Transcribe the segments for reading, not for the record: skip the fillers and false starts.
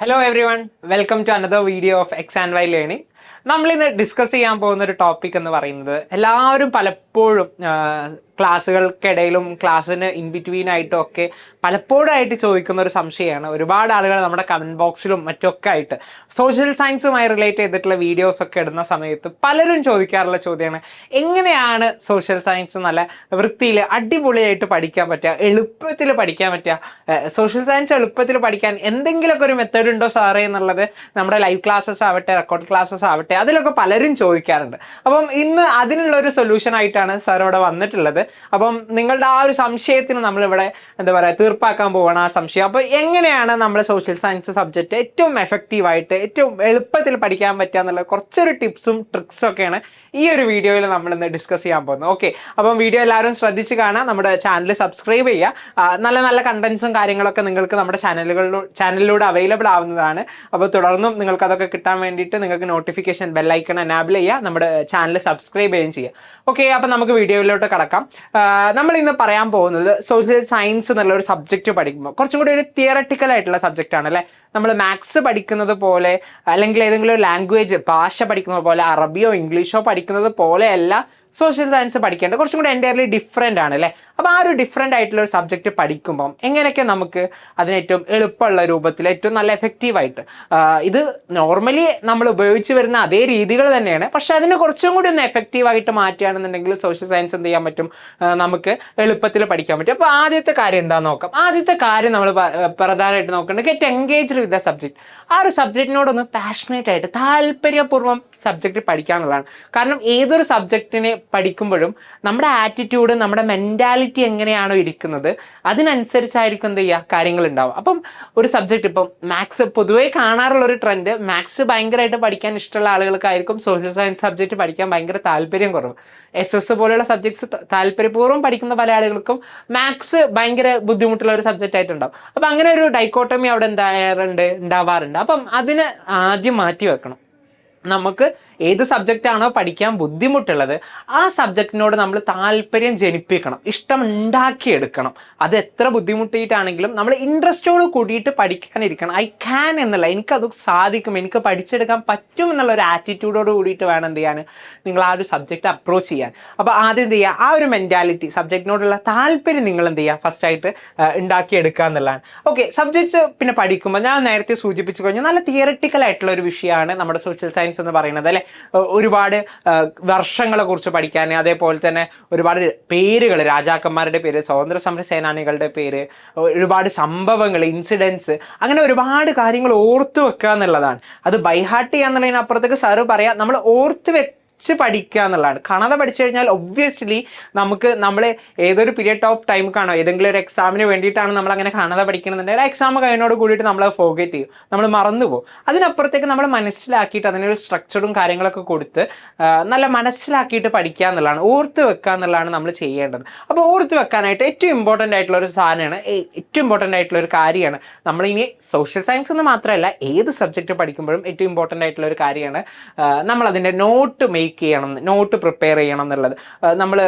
Hello everyone, welcome to another video of XandY Learning. നമ്മൾ ഇന്ന് discuss ചെയ്യാൻ പോകുന്ന ഒരു ടോപ്പിക് എന്ന് പറയുന്നത് എല്ലാവരും പലപ്പോഴും ക്ലാസ്സുകൾക്കിടയിലും ക്ലാസ്സിന് ഇൻ ബിറ്റ്വീൻ ആയിട്ടും ഒക്കെ പലപ്പോഴായിട്ട് ചോദിക്കുന്ന ഒരു സംശയമാണ്. ഒരുപാട് ആളുകൾ നമ്മുടെ കമൻറ്റ് ബോക്സിലും മറ്റൊക്കെ ആയിട്ട് സോഷ്യൽ സയൻസുമായി റിലേറ്റ് ചെയ്തിട്ടുള്ള വീഡിയോസ് ഒക്കെ ഇടുന്ന സമയത്ത് പലരും ചോദിക്കാറുള്ള ചോദ്യമാണ്, എങ്ങനെയാണ് സോഷ്യൽ സയൻസ് നല്ല വൃത്തിയിൽ അടിപൊളിയായിട്ട് പഠിക്കാൻ പറ്റുക, എളുപ്പത്തിൽ പഠിക്കാൻ പറ്റുക, സോഷ്യൽ സയൻസ് എളുപ്പത്തിൽ പഠിക്കാൻ എന്തെങ്കിലുമൊക്കെ ഒരു മെത്തേഡ് ഉണ്ടോ സാറേ എന്നുള്ളത് നമ്മുടെ ലൈവ് ക്ലാസ്സസ് ആവട്ടെ റെക്കോർഡ് ക്ലാസ്സസ് ആവട്ടെ അതിലൊക്കെ പലരും ചോദിക്കാറുണ്ട്. അപ്പം ഇന്ന് അതിനുള്ള ഒരു സൊല്യൂഷൻ ആയിട്ടാണ് സാർ ഇവിടെ വന്നിട്ടുള്ളത്. അപ്പം നിങ്ങളുടെ ആ ഒരു സംശയത്തിന് നമ്മളിവിടെ എന്താ പറയുക തീർപ്പാക്കാൻ പോവാണ് ആ സംശയം. അപ്പോൾ എങ്ങനെയാണ് നമ്മൾ സോഷ്യൽ സയൻസ് സബ്ജക്റ്റ് ഏറ്റവും എഫക്റ്റീവായിട്ട് ഏറ്റവും എളുപ്പത്തിൽ പഠിക്കാൻ പറ്റുക എന്നുള്ള കുറച്ചൊരു ടിപ്സും ട്രിക്സും ഒക്കെയാണ് ഈ ഒരു വീഡിയോയിൽ നമ്മൾ ഇന്ന് ഡിസ്കസ് ചെയ്യാൻ പോകുന്നത്. ഓക്കെ, അപ്പം വീഡിയോ എല്ലാവരും ശ്രദ്ധിച്ച് കാണാം, നമ്മുടെ ചാനൽ സബ്സ്ക്രൈബ് ചെയ്യുക. നല്ല നല്ല കണ്ടന്റ്സും കാര്യങ്ങളൊക്കെ നിങ്ങൾക്ക് നമ്മുടെ ചാനലിലൂടെ അവൈലബിൾ ആവുന്നതാണ്. അപ്പോൾ തുടർന്നും നിങ്ങൾക്ക് അതൊക്കെ കിട്ടാൻ വേണ്ടിയിട്ട് നിങ്ങൾക്ക് നോട്ടിഫിക്കേഷൻ ബെല്ലൈക്കൺ എനാബിൾ ചെയ്യുക, നമ്മുടെ ചാനൽ സബ്സ്ക്രൈബ് ചെയ്യുകയും ചെയ്യുക. ഓക്കെ, അപ്പം നമുക്ക് വീഡിയോയിലോട്ട് കടക്കാം. നമ്മൾ ഇന്ന് പറയാൻ പോകുന്നത് സോഷ്യൽ സയൻസ് എന്നുള്ള ഒരു സബ്ജക്റ്റ് പഠിക്കുമ്പോൾ കുറച്ചും കൂടി ഒരു തിയറട്ടിക്കൽ ആയിട്ടുള്ള സബ്ജക്റ്റ് ആണ് അല്ലേ. നമ്മൾ മാത്സ് പഠിക്കുന്നത് പോലെ അല്ലെങ്കിൽ ഏതെങ്കിലും ഒരു ലാംഗ്വേജ് ഭാഷ പഠിക്കുന്നത് പോലെ അറബിയോ ഇംഗ്ലീഷോ പഠിക്കുന്നത് പോലെയല്ല സോഷ്യൽ സയൻസ് പഠിക്കേണ്ടത്, കുറച്ചും കൂടി എൻ്റയർലി ഡിഫറെൻ്റ് ആണ് അല്ലേ. അപ്പോൾ ആ ഒരു ഡിഫറെൻ്റ് ആയിട്ടുള്ള ഒരു സബ്ജക്റ്റ് പഠിക്കുമ്പം എങ്ങനെയൊക്കെ നമുക്ക് അതിന് ഏറ്റവും എളുപ്പമുള്ള രൂപത്തിൽ ഏറ്റവും നല്ല എഫക്റ്റീവായിട്ട് ഇത് നോർമലി നമ്മൾ ഉപയോഗിച്ച് വരുന്ന അതേ രീതികൾ തന്നെയാണ്, പക്ഷെ അതിന് കുറച്ചും കൂടി ഒന്ന് എഫക്റ്റീവായിട്ട് മാറ്റുകയാണെന്നുണ്ടെങ്കിൽ സോഷ്യൽ സയൻസ് എന്ത് ചെയ്യാൻ പറ്റും, നമുക്ക് എളുപ്പത്തിൽ പഠിക്കാൻ പറ്റും. അപ്പോൾ ആദ്യത്തെ കാര്യം എന്താണെന്ന് നോക്കാം. ആദ്യത്തെ കാര്യം നമ്മൾ പ്രധാനമായിട്ട് നോക്കേണ്ടത് get engaged with the subject. ആ ഒരു സബ്ജക്റ്റിനോടൊന്ന് പാഷനേറ്റ് ആയിട്ട് താല്പര്യപൂർവ്വം സബ്ജക്റ്റ് പഠിക്കുക എന്നുള്ളതാണ്. കാരണം ഏതൊരു സബ്ജക്റ്റിനെ പഠിക്കുമ്പോഴും നമ്മുടെ ആറ്റിറ്റ്യൂഡ് നമ്മുടെ മെൻറ്റാലിറ്റി എങ്ങനെയാണോ ഇരിക്കുന്നത് അതിനനുസരിച്ചായിരിക്കും എന്ത് ചെയ്യുക കാര്യങ്ങൾ ഉണ്ടാവും. അപ്പം ഒരു സബ്ജക്റ്റ് ഇപ്പം മാത്സ് പൊതുവേ കാണാറുള്ള ഒരു ട്രെൻഡ്, മാത്സ് ഭയങ്കരമായിട്ട് പഠിക്കാൻ ഇഷ്ടമുള്ള ആളുകൾക്കായിരിക്കും സോഷ്യൽ സയൻസ് സബ്ജക്റ്റ് പഠിക്കാൻ ഭയങ്കര താല്പര്യം കുറവ്. SS പോലെയുള്ള സബ്ജക്ട്സ് താല്പര്യപൂർവ്വം പഠിക്കുന്ന പല ആളുകൾക്കും മാത്സ് ഭയങ്കര ബുദ്ധിമുട്ടുള്ള ഒരു സബ്ജക്റ്റ് ആയിട്ടുണ്ടാവും. അപ്പം അങ്ങനെ ഒരു ഡൈക്കോട്ടമി അവിടെ ഉണ്ടാവാറുണ്ട്. അപ്പം അതിന് ആദ്യം മാറ്റി വെക്കണം. നമുക്ക് ഏത് സബ്ജക്റ്റാണോ പഠിക്കാൻ ബുദ്ധിമുട്ടുള്ളത് ആ സബ്ജക്റ്റിനോട് നമ്മൾ താല്പര്യം ജനിപ്പിക്കണം, ഇഷ്ടം ഉണ്ടാക്കിയെടുക്കണം. അത് എത്ര ബുദ്ധിമുട്ടിയിട്ടാണെങ്കിലും നമ്മൾ ഇൻട്രസ്റ്റോട് കൂടിയിട്ട് പഠിക്കാനിരിക്കണം. ഐ ക്യാൻ എന്നുള്ള, എനിക്കത് സാധിക്കും, എനിക്ക് പഠിച്ചെടുക്കാൻ പറ്റും എന്നുള്ള ഒരു ആറ്റിറ്റ്യൂഡോട് കൂടിയിട്ട് വേണം എന്ത് ചെയ്യാൻ, നിങ്ങൾ ആ ഒരു സബ്ജക്റ്റ് അപ്രോച്ച് ചെയ്യാൻ. അപ്പോൾ ആദ്യം എന്ത് ചെയ്യുക, ആ ഒരു മെൻറ്റാലിറ്റി സബ്ജക്റ്റിനോടുള്ള താല്പര്യം നിങ്ങൾ എന്ത് ചെയ്യുക ഫസ്റ്റായിട്ട് ഉണ്ടാക്കിയെടുക്കുക എന്നുള്ളതാണ്. ഓക്കെ, സബ്ജക്ട്സ് പിന്നെ പഠിക്കുമ്പോൾ ഞാൻ നേരത്തെ സൂചിപ്പിച്ചു കഴിഞ്ഞാൽ നല്ല തിയറട്ടിക്കൽ ആയിട്ടുള്ള ഒരു വിഷയമാണ് നമ്മുടെ സോഷ്യൽ സയൻസ് എന്ന് പറയുന്നത് അല്ലേ. ഒരുപാട് വർഷങ്ങളെ കുറിച്ച് പഠിക്കാൻ, അതേപോലെ തന്നെ ഒരുപാട് പേരുകൾ, രാജാക്കന്മാരുടെ പേര്, സ്വാതന്ത്ര്യ സമര സേനാനികളുടെ പേര്, ഒരുപാട് സംഭവങ്ങൾ, ഇൻസിഡൻസ്, അങ്ങനെ ഒരുപാട് കാര്യങ്ങൾ ഓർത്ത് വെക്കുക എന്നുള്ളതാണ്. അത് ബൈഹാർട്ട് ചെയ്യുക എന്നുള്ളതിനപ്പുറത്തേക്ക് സാറ് പറയാം നമ്മൾ ഓർത്ത് പഠിക്കുക എന്നുള്ളതാണ്. കാണാതെ പഠിച്ചു കഴിഞ്ഞാൽ ഒബ്വിയസ്ലി നമുക്ക് നമ്മൾ ഏതൊരു പീരിയഡ് ഓഫ് ടൈം കാണോ ഏതെങ്കിലും ഒരു എക്സാമിന് വേണ്ടിയിട്ടാണ് നമ്മൾ അങ്ങനെ കാണാതെ പഠിക്കണമെന്നുണ്ടെങ്കിൽ ആ എക്സാം കഴിഞ്ഞോട് കൂടിയിട്ട് നമ്മൾ ഫോർഗെറ്റ് ചെയ്യും, നമ്മൾ മറന്നുപോകും. അതിനപ്പുറത്തേക്ക് നമ്മൾ മനസ്സിലാക്കിയിട്ട് അതിനൊരു സ്ട്രക്ചറും കാര്യങ്ങളൊക്കെ കൊടുത്ത് നല്ല മനസ്സിലാക്കിയിട്ട് പഠിക്കുക എന്നുള്ളതാണ്, ഓർത്ത് വെക്കുക എന്നുള്ളതാണ് നമ്മൾ ചെയ്യേണ്ടത്. അപ്പോൾ ഓർത്ത് വെക്കാനായിട്ട് ഏറ്റവും ഇമ്പോർട്ടൻ്റ് ആയിട്ടുള്ള ഒരു സാധനമാണ്, ഏറ്റവും ഇമ്പോർട്ടൻ്റ് ആയിട്ടുള്ള ഒരു കാര്യമാണ്. നമ്മളിനി സോഷ്യൽ സയൻസ് എന്ന് മാത്രമല്ല ഏത് സബ്ജക്റ്റ് പഠിക്കുമ്പോഴും ഏറ്റവും ഇമ്പോർട്ടൻ്റ് ആയിട്ടുള്ള ഒരു കാര്യമാണ് നമ്മളതിൻ്റെ നോട്ട് ചെയ്യണം, നോട്ട് പ്രിപ്പയർ ചെയ്യണം എന്നുള്ളത്. നമ്മൾ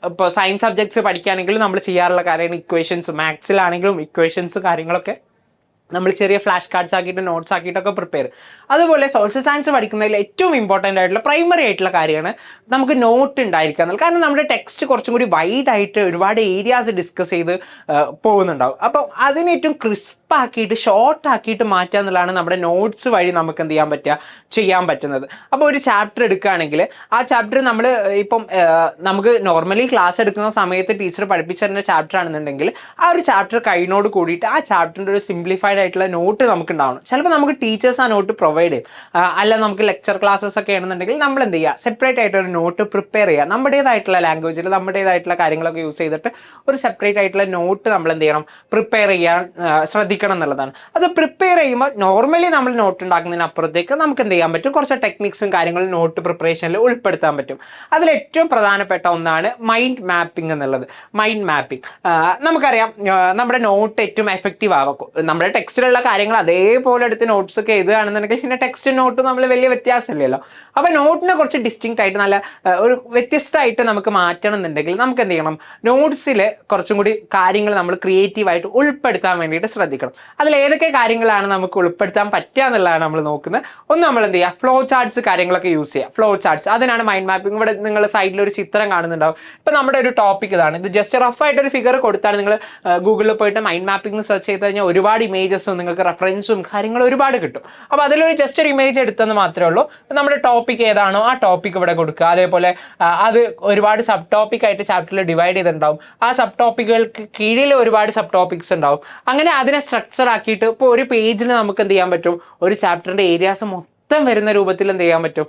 ഇപ്പോൾ സയൻസ് സബ്ജക്ട്സ് പഠിക്കുകയാണെങ്കിലും നമ്മൾ ചെയ്യാറുള്ള കാര്യമാണ് ഇക്വേഷൻസ്, മാത്സിലാണെങ്കിലും ഇക്വേഷൻസ് കാര്യങ്ങളൊക്കെ നമ്മൾ ചെറിയ ഫ്ലാഷ് കാർഡ്സ് ആക്കിയിട്ട് നോട്ട്സ് ആക്കിയിട്ടൊക്കെ പ്രിപ്പയർ. അതുപോലെ സോഷ്യൽ സയൻസ് പഠിക്കുന്നതിൽ ഏറ്റവും ഇമ്പോർട്ടൻ്റ് ആയിട്ടുള്ള പ്രൈമറി ആയിട്ടുള്ള കാര്യമാണ് നമുക്ക് നോട്ട് ഉണ്ടായിരിക്കുക എന്നുള്ളത്. കാരണം നമ്മുടെ ടെക്സ്റ്റ് കുറച്ചും കൂടി വൈഡായിട്ട് ഒരുപാട് ഏരിയാസ് ഡിസ്കസ് ചെയ്ത് പോകുന്നുണ്ടാവും. അപ്പോൾ അതിനെ ഏറ്റവും ക്രിസ്പാക്കിയിട്ട് ഷോർട്ടാക്കിയിട്ട് മാറ്റുക എന്നുള്ളതാണ് നമ്മുടെ നോട്ട്സ് വഴി നമുക്ക് എന്ത് ചെയ്യാൻ പറ്റുന്നത്. അപ്പോൾ ഒരു ചാപ്റ്റർ എടുക്കുകയാണെങ്കിൽ ആ ചാപ്റ്റർ നമ്മൾ ഇപ്പം നമുക്ക് നോർമലി ക്ലാസ് എടുക്കുന്ന സമയത്ത് ടീച്ചർ പഠിപ്പിച്ചു തരുന്ന ചാപ്റ്റർ ആണെന്നുണ്ടെങ്കിൽ ആ ഒരു ചാപ്റ്റർ കഴിഞ്ഞോട് കൂടിയിട്ട് ആ ചാപ്റ്ററിൻ്റെ ഒരു സിംപ്ലിഫൈഡ് ആയിട്ടുള്ള നോട്ട് നമുക്ക് ഉണ്ടാവണം. ചിലപ്പോൾ നമുക്ക് ടീച്ചേഴ്സ് ആ നോട്ട് പ്രൊവൈഡ് ചെയ്യും, അല്ല നമുക്ക് ലെക്ചർ ക്ലാസ്സസ് ഒക്കെ ആണെന്നുണ്ടെങ്കിൽ നമ്മൾ എന്ത് ചെയ്യുക സെപ്പറേറ്റ് ആയിട്ട് ഒരു നോട്ട് പ്രിപ്പയർ ചെയ്യുക, നമ്മുടേതായിട്ടുള്ള ലാംഗ്വേജിൽ നമ്മുടേതായിട്ടുള്ള കാര്യങ്ങളൊക്കെ യൂസ് ചെയ്തിട്ട് ഒരു സെപ്പറേറ്റ് ആയിട്ടുള്ള നോട്ട് നമ്മൾ എന്ത് ചെയ്യണം പ്രിപ്പയർ ചെയ്യാൻ ശ്രദ്ധിക്കണം എന്നുള്ളതാണ്. അത് പ്രിപ്പയർ ചെയ്യുമ്പോൾ നോർമലി നമ്മൾ നോട്ട് ഉണ്ടാക്കുന്നതിനപ്പുറത്തേക്ക് നമുക്ക് എന്ത് ചെയ്യാൻ പറ്റും, കുറച്ച് ടെക്നിക്സും കാര്യങ്ങളും നോട്ട് പ്രിപ്പറേഷനിൽ ഉൾപ്പെടുത്താൻ പറ്റും. അതിൽ ഏറ്റവും പ്രധാനപ്പെട്ട ഒന്നാണ് മൈൻഡ് മാപ്പിംഗ് എന്നുള്ളത്. മൈൻഡ് മാപ്പിംഗ് നമുക്കറിയാം നമ്മുടെ നോട്ട് ഏറ്റവും എഫക്റ്റീവ് ആവും, നമ്മുടെ ടെക്സ്റ്റിലുള്ള കാര്യങ്ങൾ അതേപോലെ എടുത്ത് നോട്ട്സ് ഒക്കെ എഴുതുകയാണെന്നുണ്ടെങ്കിൽ പിന്നെ ടെക്സ്റ്റ് നോട്ട് നമ്മൾ വലിയ വ്യത്യാസമില്ലല്ലോ. അപ്പോൾ നോട്ടിനെ കുറച്ച് ഡിസ്റ്റിങ്ക്റ്റ് ആയിട്ട് നല്ല ഒരു വ്യത്യസ്തമായിട്ട് നമുക്ക് മാറ്റണം എന്നുണ്ടെങ്കിൽ നമുക്ക് എന്ത് ചെയ്യണം, നോട്ട്സിൽ കുറച്ചും കൂടി കാര്യങ്ങൾ നമ്മൾ ക്രിയേറ്റീവായിട്ട് ഉൾപ്പെടുത്താൻ വേണ്ടിയിട്ട് ശ്രദ്ധിക്കണം. അതിൽ ഏതൊക്കെ കാര്യങ്ങളാണ് നമുക്ക് ഉൾപ്പെടുത്താൻ പറ്റുക എന്നുള്ളതാണ് നമ്മൾ നോക്കുന്നത്. ഒന്ന് നമ്മൾ എന്ത് ചെയ്യുക, ഫ്ലോ ചാർട്ട്സ് കാര്യങ്ങളൊക്കെ യൂസ് ചെയ്യുക. ഫ്ലോ ചാർട്ട്സ് അതിനാണ് മൈൻഡ് മാപ്പിംഗ്. ഇവിടെ നിങ്ങൾ സൈഡിൽ ഒരു ചിത്രം കാണുന്നുണ്ടാവും. ഇപ്പം നമ്മുടെ ഒരു ടോപ്പിക് ഇതാണ്, ഇത് ജസ്റ്റ് റഫായിട്ടൊരു ഫിഗർ കൊടുത്താണ്. നിങ്ങൾ ഗൂഗിളിൽ പോയിട്ട് മൈൻഡ് മാപ്പിംഗ് സെർച്ച് ചെയ്ത് കഴിഞ്ഞാൽ ഒരുപാട് ഇമേജസും നിങ്ങൾക്ക് റെഫറൻസും കാര്യങ്ങളും ഒരുപാട് കിട്ടും. അപ്പോൾ അതിലൊരു ജസ്റ്റ് ഒരു ഇമേജ് എടുത്തെന്ന് മാത്രമേ ഉള്ളൂ. നമ്മുടെ ടോപ്പിക് ഏതാണോ ആ ടോപ്പിക് ഇവിടെ കൊടുക്കുക. അതേപോലെ അത് ഒരുപാട് സബ് ടോപ്പിക് ആയിട്ട് ചാപ്റ്ററിൽ ഡിവൈഡ് ചെയ്തിട്ടുണ്ടാവും. ആ സബ് ടോപ്പിക്കുകൾക്ക് കീഴിൽ ഒരുപാട് സബ് ടോപ്പിക്സ് ഉണ്ടാവും. അങ്ങനെ അതിനെ സ്ട്രക്ചർ ആക്കിയിട്ട് ഇപ്പോൾ ഒരു പേജിൽ നമുക്ക് എന്ത് ചെയ്യാൻ പറ്റും, ഒരു ചാപ്റ്ററിൻ്റെ ഏരിയാസ് മൊത്തം വരുന്ന രൂപത്തിൽ എന്ത് ചെയ്യാൻ പറ്റും,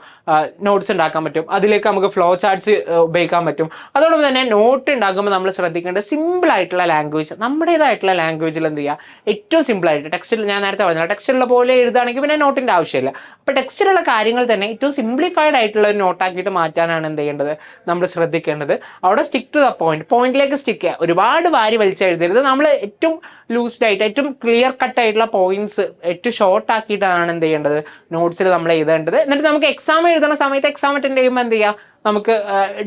നോട്ട്സ് ഉണ്ടാക്കാൻ പറ്റും. അതിലേക്ക് നമുക്ക് ഫ്ലോ ചാർട്ട്സ് ഉപയോഗിക്കാൻ പറ്റും. അതോടൊപ്പം തന്നെ നോട്ട് ഉണ്ടാക്കുമ്പോൾ നമ്മൾ ശ്രദ്ധിക്കേണ്ടത് സിമ്പിൾ ആയിട്ടുള്ള ലാംഗ്വേജ്, നമ്മുടേതായിട്ടുള്ള ലാംഗ്വേജിൽ എന്ത് ചെയ്യുക, ഏറ്റവും സിമ്പിളായിട്ട് ടെക്സ്റ്റിൽ ഞാൻ നേരത്തെ പറഞ്ഞത് ടെക്സ്റ്റിലുള്ള പോലെ എഴുതുകയാണെങ്കിൽ പിന്നെ നോട്ടിൻ്റെ ആവശ്യമില്ല. അപ്പോൾ ടെക്സ്റ്റിലുള്ള കാര്യങ്ങൾ തന്നെ ഏറ്റവും സിംപ്ലിഫൈഡ് ആയിട്ടുള്ള ഒരു നോട്ടാക്കിയിട്ട് മാറ്റാനാണ് എന്ത് ചെയ്യേണ്ടത്, നമ്മൾ ശ്രദ്ധിക്കേണ്ടത്. അവിടെ സ്റ്റിക്ക് ടു ദ പോയിന്റിലേക്ക് സ്റ്റിക്ക് ചെയ്യുക. ഒരുപാട് വാരി വലിച്ചെഴുതരുത്. നമ്മൾ ഏറ്റവും ലൂസ്ഡ് ആയിട്ട് ഏറ്റവും ക്ലിയർ കട്ട് ആയിട്ടുള്ള പോയിന്റ്സ് ഏറ്റവും ഷോർട്ട് ആക്കിയിട്ടാണ് എന്ത് ചെയ്യേണ്ടത്, നോട്ട്സിൽ നമ്മൾ എഴുതേണ്ടത്. എന്നിട്ട് നമുക്ക് എക്സാം എഴുതുന്ന സമയത്ത് എക്സാം അറ്റൻഡ് ചെയ്യുമ്പോൾ എന്ത് ചെയ്യുക, നമുക്ക്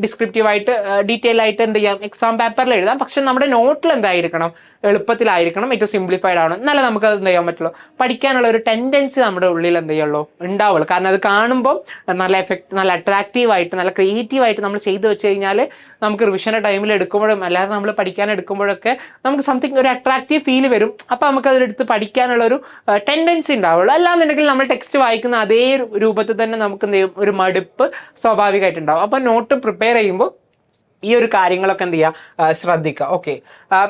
ഡിസ്ക്രിപ്റ്റീവായിട്ട് ഡീറ്റെയിൽ ആയിട്ട് എന്ത് ചെയ്യാം, എക്സാം പേപ്പറിൽ എഴുതാം. പക്ഷെ നമ്മുടെ നോട്ടിൽ എന്തായിരിക്കണം, എളുപ്പത്തിലായിരിക്കണം, ഏറ്റവും സിംപ്ലിഫൈഡ് ആണ്. എന്നാലേ നമുക്ക് അത് എന്ത് ചെയ്യാൻ പറ്റുള്ളൂ, പഠിക്കാനുള്ള ഒരു ടെൻഡൻസി നമ്മുടെ ഉള്ളിൽ എന്ത് ചെയ്യുള്ളൂ, ഉണ്ടാവുള്ളൂ. കാരണം അത് കാണുമ്പോൾ നല്ല നല്ല അട്രാക്റ്റീവായിട്ട് നല്ല ക്രിയേറ്റീവായിട്ട് നമ്മൾ ചെയ്തു വെച്ച് കഴിഞ്ഞാൽ നമുക്ക് റിവിഷൻ്റെ ടൈമിൽ എടുക്കുമ്പോഴും അല്ലാതെ നമ്മൾ പഠിക്കാൻ എടുക്കുമ്പോഴൊക്കെ നമുക്ക് സംതിങ് ഒരു അട്രാക്റ്റീവ് ഫീൽ വരും. അപ്പോൾ നമുക്ക് അതിലെടുത്ത് പഠിക്കാനുള്ളൊരു ടെൻഡൻസി ഉണ്ടാവുള്ളൂ. അല്ലാന്നുണ്ടെങ്കിൽ നമ്മൾ ടെക്സ്റ്റ് വായിക്കുന്ന അതേ രൂപത്തിൽ തന്നെ നമുക്ക് എന്ത് ചെയ്യും, ഒരു മടുപ്പ് സ്വാഭാവികമായിട്ടുണ്ടാവും. അപ്പോൾ നോട്ട് പ്രിപ്പയർ ചെയ്യുമ്പോൾ ഈ ഒരു കാര്യങ്ങളൊക്കെ എന്ത് ചെയ്യുക, ശ്രദ്ധിക്കുക. ഓക്കെ.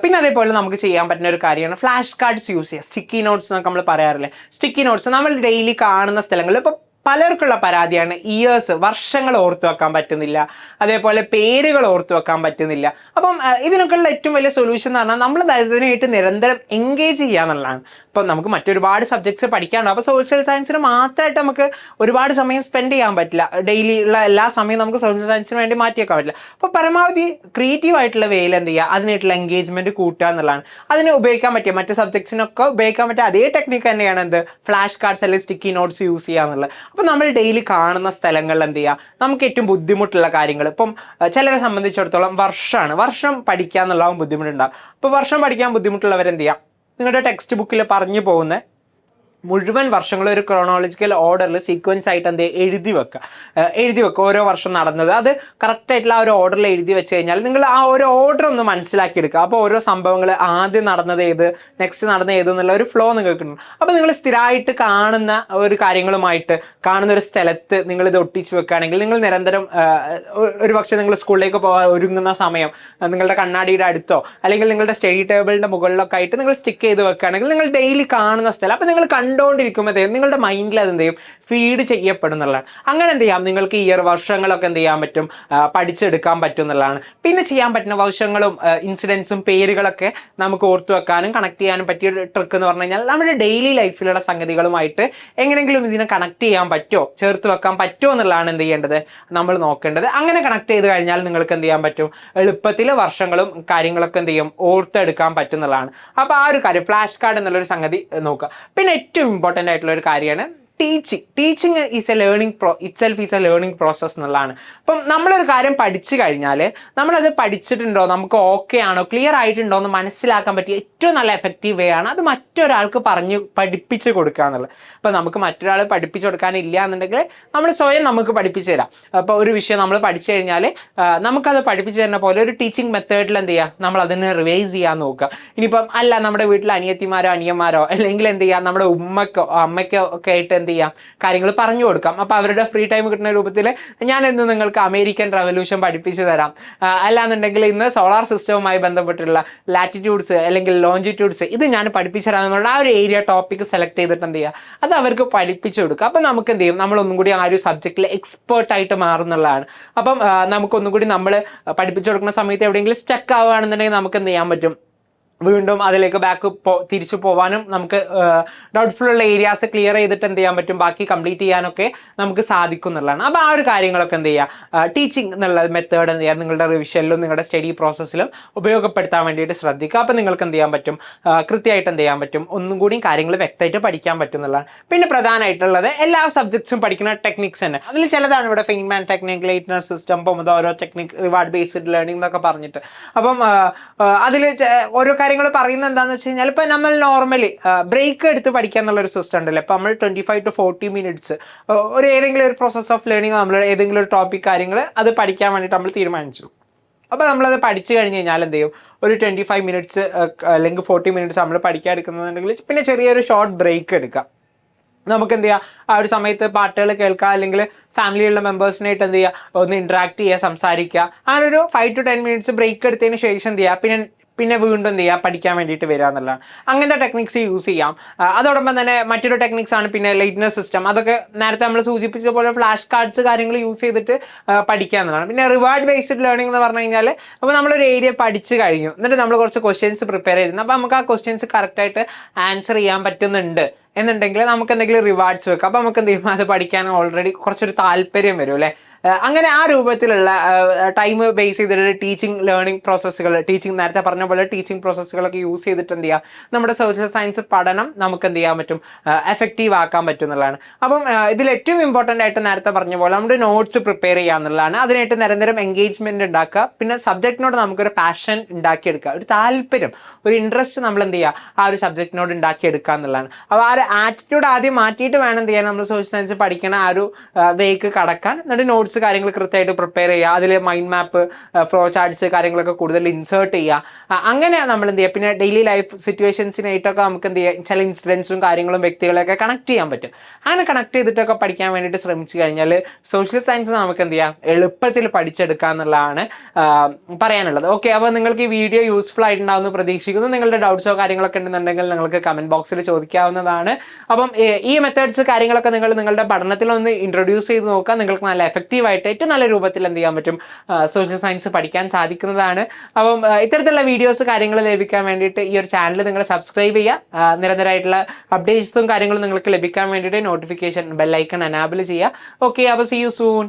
പിന്നെ അതേപോലെ നമുക്ക് ചെയ്യാൻ പറ്റുന്ന ഒരു കാര്യമാണ് ഫ്ലാഷ് കാർഡ്സ് യൂസ് ചെയ്യുക. സ്റ്റിക്കി നോട്ട്സ് എന്നൊക്കെ നമ്മൾ പറയാറില്ലേ, സ്റ്റിക്കി നോട്ട്സ് നമ്മൾ ഡെയിലി കാണുന്ന സ്ഥലങ്ങളിൽ ഇപ്പോൾ പലർക്കുള്ള പരാതിയാണ് ഇയേഴ്സ്, വർഷങ്ങൾ ഓർത്തു വെക്കാൻ പറ്റുന്നില്ല, അതേപോലെ പേരുകൾ ഓർത്തു വെക്കാൻ പറ്റുന്നില്ല. അപ്പം ഇതിനൊക്കെയുള്ള ഏറ്റവും വലിയ സൊല്യൂഷൻ എന്ന് പറഞ്ഞാൽ നമ്മൾ അതിനായിട്ട് നിരന്തരം എൻഗേജ് ചെയ്യുക എന്നുള്ളതാണ്. ഇപ്പം നമുക്ക് മറ്റൊരുപാട് സബ്ജക്ട്സ് പഠിക്കാനുണ്ട്. അപ്പോൾ സോഷ്യൽ സയൻസിന് മാത്രമായിട്ട് നമുക്ക് ഒരുപാട് സമയം സ്പെൻഡ് ചെയ്യാൻ പറ്റില്ല. ഡെയിലി ഉള്ള എല്ലാ സമയവും നമുക്ക് സോഷ്യൽ സയൻസിന് വേണ്ടി മാറ്റി വെക്കാൻ പറ്റില്ല. അപ്പോൾ പരമാവധി ക്രിയേറ്റീവ് ആയിട്ടുള്ള വേയിൽ എന്ത് ചെയ്യുക, അതിനായിട്ടുള്ള എൻഗേജ്മെൻറ്റ് കൂട്ടുക എന്നുള്ളതാണ്. അതിന് ഉപയോഗിക്കാൻ പറ്റിയ മറ്റ് സബ്ജക്ട്സിനൊക്കെ ഉപയോഗിക്കാൻ പറ്റിയ അതേ ടെക്നിക്ക് തന്നെയാണ് എന്ത്, ഫ്ലാഷ് കാർഡ്സ് അല്ലെങ്കിൽ സ്റ്റിക്കി നോട്ട്സ് യൂസ് ചെയ്യുക എന്നുള്ളത്. അപ്പോൾ നമ്മൾ ഡെയിലി കാണുന്ന സ്ഥലങ്ങളിൽ എന്ത് ചെയ്യുക, നമുക്ക് ഏറ്റവും ബുദ്ധിമുട്ടുള്ള കാര്യങ്ങൾ, ഇപ്പം ചിലരെ സംബന്ധിച്ചിടത്തോളം വർഷം പഠിക്കുക എന്നുള്ളതും ബുദ്ധിമുട്ടുണ്ടാകും. അപ്പോൾ വർഷം പഠിക്കാൻ ബുദ്ധിമുട്ടുള്ളവരെന്ത് ചെയ്യുക, നിങ്ങളുടെ ടെക്സ്റ്റ് ബുക്കിൽ പറഞ്ഞു പോകുന്ന മുഴുവൻ വർഷങ്ങളും ഒരു ക്രോണോളജിക്കൽ ഓർഡറിൽ സീക്വൻസ് ആയിട്ട് എന്ത് എഴുതി വെക്കുക. ഓരോ വർഷം നടന്നത് അത് കറക്റ്റായിട്ടുള്ള ആ ഒരു ഓർഡറിൽ എഴുതി വെച്ച് കഴിഞ്ഞാൽ നിങ്ങൾ ആ ഒരു ഓർഡർ ഒന്ന് മനസ്സിലാക്കിയെടുക്കുക. അപ്പോൾ ഓരോ സംഭവങ്ങൾ ആദ്യം നടന്നത് ഏത്, നെക്സ്റ്റ് നടന്നത് ഏത് എന്നുള്ള ഒരു ഫ്ലോ നിങ്ങൾക്ക് കിട്ടും. അപ്പോൾ നിങ്ങൾ സ്ഥിരമായിട്ട് കാണുന്ന ഒരു കാര്യങ്ങളുമായിട്ട് കാണുന്ന ഒരു സ്ഥലത്ത് നിങ്ങൾ ഇത് ഒട്ടിച്ച് വെക്കുകയാണെങ്കിൽ നിങ്ങൾ നിരന്തരം ഒരു പക്ഷേ നിങ്ങൾ സ്കൂളിലേക്ക് പോകാൻ ഒരുങ്ങുന്ന സമയം നിങ്ങളുടെ കണ്ണാടിയുടെ അടുത്തോ അല്ലെങ്കിൽ നിങ്ങളുടെ സ്റ്റഡി ടേബിളിൻ്റെ മുകളിലൊക്കെ ആയിട്ട് നിങ്ങൾ സ്റ്റിക്ക് ചെയ്ത് വെക്കുകയാണെങ്കിൽ നിങ്ങൾ ഡെയിലി കാണുന്ന സ്ഥലം അപ്പോൾ നിങ്ങൾ കണ്ടുകൊണ്ടിരിക്കുമ്പോഴത്തേക്കും നിങ്ങളുടെ മൈൻഡിൽ അത് എന്ത് ചെയ്യും, ഫീഡ് ചെയ്യപ്പെടുന്നുള്ളതാണ്. അങ്ങനെ എന്ത് ചെയ്യാം, നിങ്ങൾക്ക് വർഷങ്ങളൊക്കെ എന്ത് ചെയ്യാൻ പറ്റും, പഠിച്ചെടുക്കാൻ പറ്റും എന്നുള്ളതാണ്. പിന്നെ ചെയ്യാൻ പറ്റുന്ന വർഷങ്ങളും ഇൻസിഡൻസും പേരുകളൊക്കെ നമുക്ക് ഓർത്തു വെക്കാനും കണക്ട് ചെയ്യാനും പറ്റിയ ഒരു ട്രിക്ക് എന്ന് പറഞ്ഞു കഴിഞ്ഞാൽ നമ്മുടെ ഡെയിലി ലൈഫിലുള്ള സംഗതികളുമായിട്ട് എങ്ങനെയെങ്കിലും ഇതിനെ കണക്ട് ചെയ്യാൻ പറ്റുമോ, ചേർത്ത് വെക്കാൻ പറ്റുമോ എന്നുള്ളതാണ് എന്ത് ചെയ്യേണ്ടത്, നമ്മൾ നോക്കേണ്ടത്. അങ്ങനെ കണക്ട് ചെയ്ത് കഴിഞ്ഞാൽ നിങ്ങൾക്ക് എന്ത് ചെയ്യാൻ പറ്റും, എളുപ്പത്തിൽ വർഷങ്ങളും കാര്യങ്ങളൊക്കെ എന്ത് ചെയ്യും, ഓർത്തെടുക്കാൻ പറ്റുന്നതാണ്. അപ്പോൾ ആ ഒരു കാര്യം ഫ്ലാഷ് കാർഡ് എന്നുള്ളൊരു സംഗതി നോക്കുക. പിന്നെ ഏറ്റവും ഇമ്പോർട്ടൻ്റ് ആയിട്ടുള്ള ഒരു കാര്യമാണ് teaching is A learning itself is A learning process എന്നുള്ളതാണ്. അപ്പം നമ്മളൊരു കാര്യം പഠിച്ചു കഴിഞ്ഞാൽ നമ്മളത് പഠിച്ചിട്ടുണ്ടോ, നമുക്ക് ഓക്കെ ആണോ, ക്ലിയർ ആയിട്ടുണ്ടോ എന്ന് മനസ്സിലാക്കാൻ പറ്റിയ ഏറ്റവും നല്ല എഫക്റ്റീവ് വേ ആണ് അത് മറ്റൊരാൾക്ക് പഠിപ്പിച്ച് കൊടുക്കുക എന്നുള്ളത്. അപ്പോൾ നമുക്ക് മറ്റൊരാൾ പഠിപ്പിച്ചു കൊടുക്കാനില്ല എന്നുണ്ടെങ്കിൽ നമ്മൾ സ്വയം നമുക്ക് പഠിപ്പിച്ചു തരാം. അപ്പോൾ ഒരു വിഷയം നമ്മൾ പഠിച്ചു കഴിഞ്ഞാൽ നമുക്കത് പഠിപ്പിച്ചു തരുന്ന പോലെ ഒരു ടീച്ചിങ് മെത്തേഡിൽ എന്ത് ചെയ്യുക, നമ്മൾ അതിനെ റിവൈസ് ചെയ്യാൻ നോക്കുക. ഇനിയിപ്പം അല്ല നമ്മുടെ വീട്ടിൽ അനിയത്തിമാരോ അനിയന്മാരോ അല്ലെങ്കിൽ എന്ത് ചെയ്യുക, നമ്മുടെ ഉമ്മക്കോ അമ്മയ്ക്കോ ഒക്കെ ആയിട്ട് എന്ത് ചെയ്യാം, കാര്യങ്ങൾ പറഞ്ഞു കൊടുക്കാം. അപ്പോൾ അവരുടെ ഫ്രീ ടൈം കിട്ടുന്ന രൂപത്തിൽ ഞാൻ ഇന്ന് നിങ്ങൾക്ക് അമേരിക്കൻ റവല്യൂഷൻ പഠിപ്പിച്ചു തരാം, അല്ലാന്നുണ്ടെങ്കിൽ ഇന്ന് സോളാർ സിസ്റ്റവുമായി ബന്ധപ്പെട്ടുള്ള ലാറ്റിറ്റ്യൂഡ്സ് അല്ലെങ്കിൽ ലോഞ്ചിറ്റ്യൂഡ്സ് ഇത് ഞാൻ പഠിപ്പിച്ചു തരാം എന്നുള്ള ആ ഒരു ഏരിയ ടോപ്പിക് സെലക്ട് ചെയ്തിട്ട് എന്ത് ചെയ്യുക, അത് അവർക്ക് പഠിപ്പിച്ചു കൊടുക്കുക. അപ്പം നമുക്ക് എന്ത് ചെയ്യും, നമ്മളൊന്നും കൂടി ആ ഒരു സബ്ജക്റ്റിൽ എക്സ്പേർട്ടായിട്ട് മാറുന്നുള്ളതാണ്. അപ്പം നമുക്കൊന്നും കൂടി നമ്മൾ പഠിപ്പിച്ചു കൊടുക്കുന്ന സമയത്ത് എവിടെയെങ്കിലും സ്റ്റക്ക് ആവുകയാണെന്നുണ്ടെങ്കിൽ നമുക്ക് എന്ത് ചെയ്യാൻ പറ്റും, വീണ്ടും അതിലേക്ക് തിരിച്ചു പോകാനും നമുക്ക് ഡൗട്ട്ഫുൾ ഉള്ള ഏരിയാസ് ക്ലിയർ ചെയ്തിട്ട് എന്ത് ചെയ്യാൻ പറ്റും, ബാക്കി കംപ്ലീറ്റ് ചെയ്യാനൊക്കെ നമുക്ക് സാധിക്കും എന്നുള്ളതാണ്. അപ്പോൾ ആ ഒരു കാര്യങ്ങളൊക്കെ എന്ത് ചെയ്യുക, ടീച്ചിങ് എന്നുള്ള മെത്തേഡ് എന്ത് ചെയ്യുക, നിങ്ങളുടെ റിവിഷനിലും നിങ്ങളുടെ സ്റ്റഡി പ്രോസസ്സിലും ഉപയോഗപ്പെടുത്താൻ വേണ്ടിയിട്ട് ശ്രദ്ധിക്കുക. അപ്പോൾ നിങ്ങൾക്ക് എന്ത് ചെയ്യാൻ പറ്റും, കൃത്യമായിട്ട് എന്ത് ചെയ്യാൻ പറ്റും, ഒന്നും കൂടി കാര്യങ്ങൾ വ്യക്തമായിട്ട് പഠിക്കാൻ പറ്റും എന്നുള്ളതാണ്. പിന്നെ പ്രധാനമായിട്ടുള്ളത് എല്ലാ സബ്ജക്ട്സും പഠിക്കുന്ന ടെക്നിക്സ് തന്നെ. അതിൽ ചിലതാണ് ഇവിടെ ഫെയിൻമാൻ ടെക്നിക്, ലേറ്റ്നർ സിസ്റ്റം, ഓരോ ടെക്നിക്, റിവാർഡ് ബേസ്ഡ് ലേണിംഗ് എന്നൊക്കെ പറഞ്ഞിട്ട്. അപ്പം അതിൽ ഓരോ കാര്യങ്ങൾ പറയുന്നത് എന്താണെന്ന് വെച്ച് കഴിഞ്ഞാൽ, ഇപ്പം നമ്മൾ നോർമലി ബ്രേക്ക് എടുത്ത് പഠിക്കുക എന്നുള്ളൊരു സിസ്റ്റം ഉണ്ടല്ലോ. ഇപ്പം നമ്മൾ 25 to 40 minutes ഏതെങ്കിലും ഒരു പ്രോസസ് ഓഫ് ലേണിംഗ്, നമ്മൾ ഏതെങ്കിലും ഒരു ടോപ്പിക് കാര്യങ്ങൾ അത് പഠിക്കാൻ വേണ്ടിയിട്ട് നമ്മൾ തീരുമാനിച്ചു. അപ്പോൾ നമ്മളത് പഠിച്ചു കഴിഞ്ഞ് കഴിഞ്ഞാൽ എന്ത് ചെയ്യും, ഒരു 25 minutes അല്ലെങ്കിൽ 40 minutes നമ്മൾ പഠിക്കാൻ എടുക്കുന്നുണ്ടെങ്കിൽ പിന്നെ ചെറിയൊരു ഷോർട്ട് ബ്രേക്ക് എടുക്കാം. നമുക്ക് എന്ത് ചെയ്യാം, ആ ഒരു സമയത്ത് പാട്ടുകൾ കേൾക്കുക, അല്ലെങ്കിൽ ഫാമിലിയുള്ള മെമ്പേഴ്സിനായിട്ട് എന്ത് ചെയ്യുക, ഒന്ന് ഇൻട്രാക്ട് ചെയ്യുക, സംസാരിക്കുക. അങ്ങനെ ഒരു 5 to 10 minutes ബ്രേക്ക് എടുത്തതിന് ശേഷം എന്ത് ചെയ്യുക, പിന്നെ വീണ്ടും എന്ത് ചെയ്യുക, പഠിക്കാൻ വേണ്ടിയിട്ട് വരിക എന്നുള്ളതാണ്. അങ്ങനത്തെ ടെക്നിക്സ് യൂസ് ചെയ്യാം. അതോടൊപ്പം തന്നെ മറ്റൊരു ടെക്നിക്സ് ആണ് പിന്നെ ലൈറ്റ്നർ സിസ്റ്റം. അതൊക്കെ നേരത്തെ നമ്മൾ സൂചിപ്പിച്ച പോലെ ഫ്ലാഷ് കാർഡ്സ് കാര്യങ്ങൾ യൂസ് ചെയ്തിട്ട് പഠിക്കുക എന്നുള്ളതാണ്. പിന്നെ റിവാർഡ് ബേസ്ഡ് ലേണിംഗ് എന്ന് പറഞ്ഞു കഴിഞ്ഞാൽ, അപ്പോൾ നമ്മളൊരു ഏരിയ പഠിച്ചു കഴിഞ്ഞു, എന്നിട്ട് നമ്മൾ കുറച്ച് ക്വസ്റ്റ്യൻസ് പ്രിപ്പയർ ചെയ്തിരുന്നു. അപ്പോൾ നമുക്ക് ആ ക്വസ്റ്റ്യൻസ് കറക്റ്റായിട്ട് ആൻസർ ചെയ്യാൻ പറ്റുന്നുണ്ട് എന്നുണ്ടെങ്കിൽ നമുക്ക് എന്തെങ്കിലും റിവാർഡ്സ് വെക്കാം. അപ്പോൾ നമുക്ക് എന്ത് ചെയ്യും, അത് പഠിക്കാൻ ഓൾറെഡി കുറച്ചൊരു താല്പര്യം വരും അല്ലേ. അങ്ങനെ ആ രൂപത്തിലുള്ള ടൈം ബേസ് ചെയ്തിട്ട് ടീച്ചിങ് ലേണിംഗ് പ്രോസസ്സുകൾ, നേരത്തെ പറഞ്ഞ പോലെ ടീച്ചിങ് പ്രോസസ്സുകളൊക്കെ യൂസ് ചെയ്തിട്ട് എന്ത് ചെയ്യുക, നമ്മുടെ സോഷ്യൽ സയൻസ് പഠനം നമുക്ക് എന്ത് ചെയ്യാൻ പറ്റും, എഫക്റ്റീവ് ആക്കാൻ പറ്റും എന്നുള്ളതാണ്. അപ്പം ഇതിൽ ഏറ്റവും ഇമ്പോർട്ടൻ്റ് ആയിട്ട് നേരത്തെ പറഞ്ഞ പോലെ നമ്മുടെ നോട്ട്സ് പ്രിപ്പയർ ചെയ്യുക എന്നുള്ളതാണ്. അതിനായിട്ട് നിരന്തരം എൻഗേജ്മെന്റ് ഉണ്ടാക്കുക, പിന്നെ സബ്ജക്റ്റിനോട് നമുക്കൊരു പാഷൻ ഉണ്ടാക്കിയെടുക്കുക, ഒരു താല്പര്യം, ഒരു ഇൻട്രസ്റ്റ് നമ്മൾ എന്ത് ചെയ്യുക, ആ ഒരു സബ്ജക്റ്റിനോട് ഉണ്ടാക്കിയെടുക്കുക എന്നുള്ളതാണ്. അപ്പോൾ ആ ഒരു ആറ്റിറ്റ്യൂഡ് ആദ്യം മാറ്റിയിട്ട് വേണം എന്ത് ചെയ്യാൻ, നമ്മൾ സോഷ്യൽ സയൻസ് പഠിക്കണ ആ ഒരു വേക്ക് കടക്കാൻ. എന്നിട്ട് നോട്ട്സ് കാര്യങ്ങൾ കൃത്യമായിട്ട് പ്രിപ്പയർ ചെയ്യുക, അതിൽ മൈൻഡ് മാപ്പ്, ഫ്ലോ ചാർട്ട്സ് കാര്യങ്ങളൊക്കെ കൂടുതൽ ഇൻസേർട്ട് ചെയ്യുക. അങ്ങനെ നമ്മൾ എന്ത് ചെയ്യുക, പിന്നെ ഡെയിലി ലൈഫ് സിറ്റുവേഷൻസിനായിട്ടൊക്കെ നമുക്ക് എന്ത് ചെയ്യുക, ചില ഇൻസിഡൻസും കാര്യങ്ങളും വ്യക്തികളെയൊക്കെ കണക്ട് ചെയ്യാൻ പറ്റും. അങ്ങനെ കണക്ട് ചെയ്തിട്ടൊക്കെ പഠിക്കാൻ വേണ്ടിയിട്ട് ശ്രമിച്ചു കഴിഞ്ഞാൽ സോഷ്യൽ സയൻസ് നമുക്ക് എന്ത് ചെയ്യാം, എളുപ്പത്തിൽ പഠിച്ചെടുക്കുക എന്നുള്ളതാണ് പറയാനുള്ളത്. ഓക്കെ, അപ്പോൾ നിങ്ങൾക്ക് ഈ വീഡിയോ യൂസ്ഫുൾ ആയിട്ടുണ്ടാവുമെന്ന് പ്രതീക്ഷിക്കുന്നു. നിങ്ങളുടെ ഡൗട്ട്സോ കാര്യങ്ങളൊക്കെ ഉണ്ടെന്നുണ്ടെങ്കിൽ നിങ്ങൾക്ക് കമന്റ് ബോക്സിൽ ചോദിക്കാവുന്നതാണ്. അപ്പം ഈ മെത്തേഡ്സ് കാര്യങ്ങളൊക്കെ നിങ്ങൾ നിങ്ങളുടെ പഠനത്തിലൊന്ന് ഇൻട്രൊഡ്യൂസ് ചെയ്ത് നോക്കുക. നിങ്ങൾക്ക് നല്ല എഫക്റ്റീവ് ആയിട്ട് ഏറ്റവും നല്ല രൂപത്തിൽ എന്ത് ചെയ്യാൻ പറ്റും, സോഷ്യൽ സയൻസ് പഠിക്കാൻ സാധിക്കുന്നതാണ്. അപ്പം ഇത്തരത്തിലുള്ള വീഡിയോസ് കാര്യങ്ങൾ ലഭിക്കാൻ വേണ്ടിയിട്ട് ഈ ഒരു ചാനൽ നിങ്ങൾ സബ്സ്ക്രൈബ് ചെയ്യുക. നിരന്തരമായിട്ടുള്ള അപ്ഡേറ്റ്സും കാര്യങ്ങളും നിങ്ങൾക്ക് ലഭിക്കാൻ വേണ്ടിയിട്ട് നോട്ടിഫിക്കേഷൻ ബെല്ലൈക്കൺ എനാബിൾ ചെയ്യുക. ഓക്കെ, അപ്പോൾ സീ യു സൂൺ.